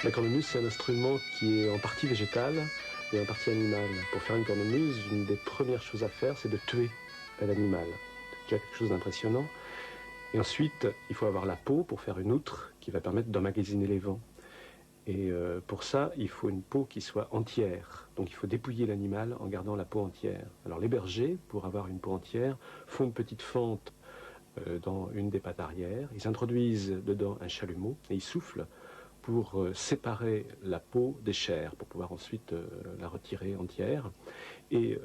La cornemuse, c'est un instrument qui est en partie végétal et en partie animal. Pour faire une cornemuse, une des premières choses à faire, c'est de tuer un animal. C'est déjà quelque chose d'impressionnant. Et ensuite, il faut avoir la peau pour faire une outre qui va permettre d'emmagasiner les vents. Et pour ça, il faut une peau qui soit entière. Donc il faut dépouiller l'animal en gardant la peau entière. Alors les bergers, pour avoir une peau entière, font une petite fente dans une des pattes arrière. Ils introduisent dedans un chalumeau et ils soufflent pour séparer la peau des chairs, pour pouvoir ensuite la retirer entière. Et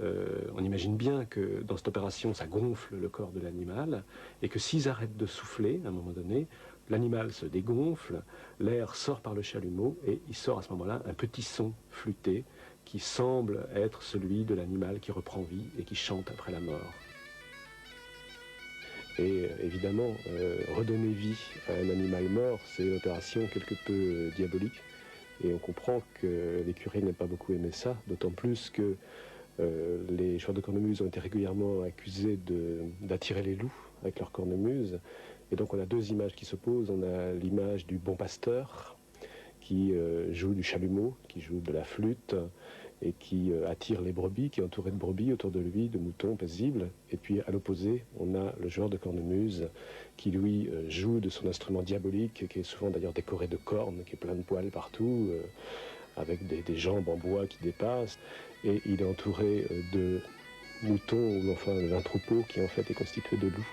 on imagine bien que dans cette opération, ça gonfle le corps de l'animal, et que s'ils arrêtent de souffler, à un moment donné, l'animal se dégonfle, l'air sort par le chalumeau, et il sort à ce moment-là un petit son flûté qui semble être celui de l'animal qui reprend vie et qui chante après la mort. Et évidemment, redonner vie à un animal mort, c'est une opération quelque peu diabolique. Et on comprend que les curés n'aiment pas beaucoup aimé ça, d'autant plus que les joueurs de cornemuse ont été régulièrement accusés d'attirer les loups avec leur cornemuse. Et donc on a deux images qui s'opposent. On a l'image du bon pasteur qui joue du chalumeau, qui joue de la flûte et qui attire les brebis, qui est entouré de brebis autour de lui, de moutons paisibles. Et puis à l'opposé, on a le joueur de cornemuse qui lui joue de son instrument diabolique, qui est souvent d'ailleurs décoré de cornes, qui est plein de poils partout, avec des jambes en bois qui dépassent. Et il est entouré de moutons, ou enfin d'un troupeau qui en fait est constitué de loups.